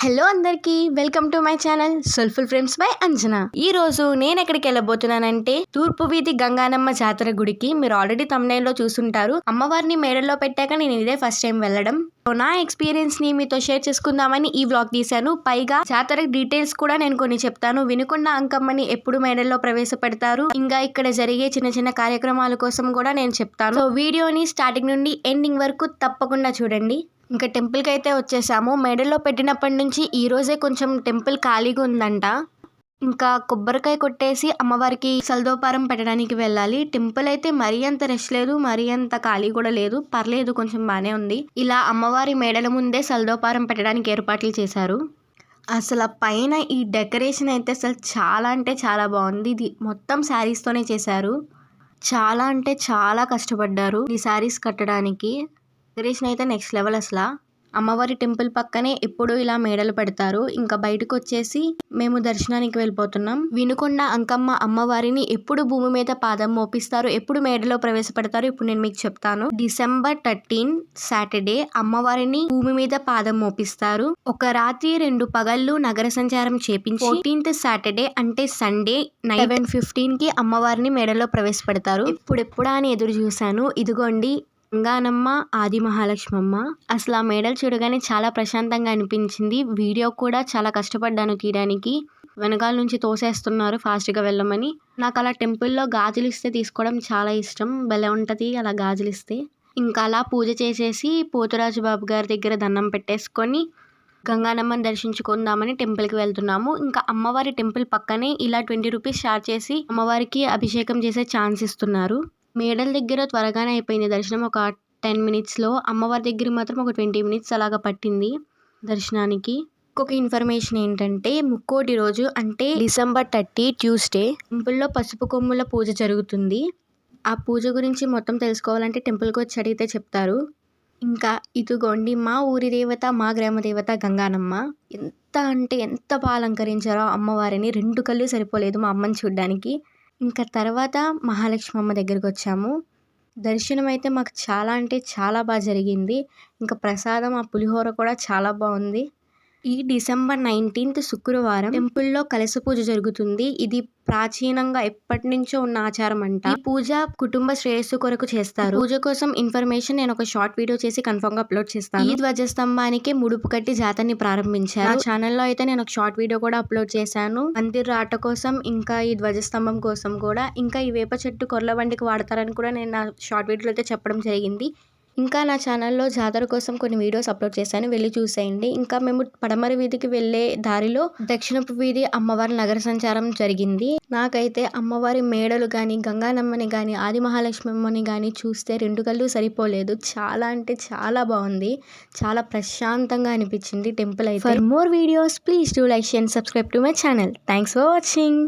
Hello అందరికీ welcome to my channel soulful frames by Anjana. ఈ రోజు నేను ఎక్కడికి వెళ్ళబోతున్నానంటే తూర్పు వీధి గంగానమ్మ జాతర గుడికి. మీరు ఆల్రెడీ తమ్నైల్లో చూసుంటారు. అమ్మవారిని మేడల్లో పెట్టాక నేను ఇదే ఫస్ట్ టైం వెళ్ళడం. నా ఎక్స్పీరియన్స్ ని మీతో షేర్ చేసుకుందామని ఈ వ్లాగ్ తీశాను. పైగా జాతర డీటెయిల్స్ కూడా నేను కొన్ని చెప్తాను. వినుకొండ అంకమ్మని ఎప్పుడు మేడల్లో ప్రవేశపెడతారు, ఇంకా ఇక్కడ జరిగే చిన్న చిన్న కార్యక్రమాల కోసం కూడా నేను చెప్తాను. సో వీడియోని స్టార్టింగ్ నుండి ఎండింగ్ వరకు తప్పకుండా చూడండి. ఇంకా టెంపుల్కి అయితే వచ్చేసాము. మేడల్లో పెట్టినప్పటి నుంచి ఈ రోజే కొంచెం టెంపుల్ ఖాళీగా ఉందంట. ఇంకా కొబ్బరికాయ కొట్టేసి అమ్మవారికి సల్దోపారం పెట్టడానికి వెళ్ళాలి. టెంపుల్ అయితే మరీ అంత రష్ లేదు, మరీ అంత ఖాళీ కూడా లేదు, పర్లేదు, కొంచెం బాగానే ఉంది. ఇలా అమ్మవారి మేడల ముందే సల్దోపారం పెట్టడానికి ఏర్పాట్లు చేశారు. అసలు పైన ఈ డెకరేషన్ అయితే అసలు చాలా అంటే చాలా బాగుంది. ఇది మొత్తం శారీస్తోనే చేశారు. చాలా అంటే చాలా కష్టపడ్డారు ఈ శారీస్ కట్టడానికి. డెకరేషన్ అయితే నెక్స్ట్ లెవెల్. అసలు అమ్మవారి టెంపుల్ పక్కనే ఎప్పుడు ఇలా మేడలు పెడతారు. ఇంకా బయటకు వచ్చేసి మేము దర్శనానికి వెళ్ళిపోతున్నాం. వినుకొండ అంకమ్మ అమ్మవారిని ఎప్పుడు భూమి మీద పాదం మోపిస్తారు, ఎప్పుడు మేడలో ప్రవేశపెడతారు, ఇప్పుడు నేను మీకు చెప్తాను. December 13 సాటర్డే అమ్మవారిని భూమి మీద పాదం మోపిస్తారు. ఒక రాత్రి 2 పగళ్ళు నగర సంచారం చేపించి 14th సాటర్డే అంటే సండే 11:15 కి అమ్మవారిని మేడలో ప్రవేశపెడతారు. ఎప్పుడెప్పుడా అని ఎదురు చూశాను. ఇదిగోండి గంగానమ్మ, ఆది మహాలక్ష్మమ్మ. అసలు ఆ మేడలు చూడగానే చాలా ప్రశాంతంగా అనిపించింది. వీడియో కూడా చాలా కష్టపడ్డాను తీయడానికి. వెనకాల నుంచి తోసేస్తున్నారు ఫాస్ట్గా వెళ్ళమని. నాకు అలా టెంపుల్లో గాజులు ఇస్తే తీసుకోవడం చాలా ఇష్టం. భలే ఉంటుంది అలా గాజులు ఇస్తే. ఇంకా అలా పూజ చేసేసి పోతురాజు బాబు గారి దగ్గర దండం పెట్టేసుకొని గంగానమ్మని దర్శించుకుందామని టెంపుల్కి వెళ్తున్నాము. ఇంకా అమ్మవారి టెంపుల్ పక్కనే ఇలా 20 రూపీస్ చార్జ్ చేసి అమ్మవారికి అభిషేకం చేసే ఛాన్స్ ఇస్తున్నారు. మేడల దగ్గర త్వరగానే అయిపోయింది దర్శనం. ఒక 10 minutesలో. అమ్మవారి దగ్గర మాత్రం ఒక 20 minutes అలాగా పట్టింది దర్శనానికి. ఇంకొక ఇన్ఫర్మేషన్ ఏంటంటే ముక్కోటి రోజు అంటే December 30 ట్యూస్డే టెంపుల్లో పసుపు కొమ్ముల పూజ జరుగుతుంది. ఆ పూజ గురించి మొత్తం తెలుసుకోవాలంటే టెంపుల్కి వచ్చి అడిగితే చెప్తారు. ఇంకా ఇదిగోండి మా ఊరి దేవత, మా గ్రామ దేవత గంగానమ్మ. ఎంత అంటే ఎంత బాగా అలంకరించారో అమ్మవారిని. 2 కళ్ళు సరిపోలేదు మా అమ్మని చూడ్డానికి. ఇంకా తర్వాత మహాలక్ష్మమ్మ దగ్గరికి వచ్చాము. దర్శనం అయితే మాకు చాలా అంటే చాలా బాగా జరిగింది. ఇంకా ప్రసాదం ఆ పులిహోర కూడా చాలా బాగుంది. ఈ December 19 శుక్రవారం టెంపుల్లో కలశ పూజ జరుగుతుంది. ఇది ప్రాచీనంగా ఎప్పటి నుంచో ఉన్న ఆచారం అంట. ఈ పూజ కుటుంబ శ్రేయస్సు కొరకు చేస్తారు. పూజ కోసం ఇన్ఫర్మేషన్ నేను ఒక షార్ట్ వీడియో చేసి కన్ఫర్మ్ గా అప్లోడ్ చేస్తాను. ఈ ధ్వజస్తంభానికి ముడుపు కట్టి జాతరని ప్రారంభించారు. నా ఛానల్లో అయితే నేను ఒక షార్ట్ వీడియో కూడా అప్లోడ్ చేశాను. మందిర్ రాట కోసం, ఇంకా ఈ ధ్వజస్తంభం కోసం కూడా. ఇంకా ఈ వేప చెట్టు కొర్ల బండికి వాడతారని కూడా నేను నా షార్ట్ వీడియోలో అయితే చెప్పడం జరిగింది. ఇంకా నా ఛానల్లో జాతర కోసం కొన్ని వీడియోస్ అప్లోడ్ చేశాను, వెళ్ళి చూసేయండి. ఇంకా మేము పడమర వీధికి వెళ్ళే దారిలో దక్షిణపు వీధి అమ్మవారి నగర సంచారం జరిగింది. నాకైతే అమ్మవారి మేడలు కానీ, గంగానమ్మని కానీ, ఆది మహాలక్ష్మమ్మని కానీ చూస్తే 2 కళ్ళు సరిపోలేదు. చాలా అంటే చాలా బాగుంది. చాలా ప్రశాంతంగా అనిపించింది టెంపుల్ అయితే. For more videos please do like, share and subscribe to my channel. Thanks for watching.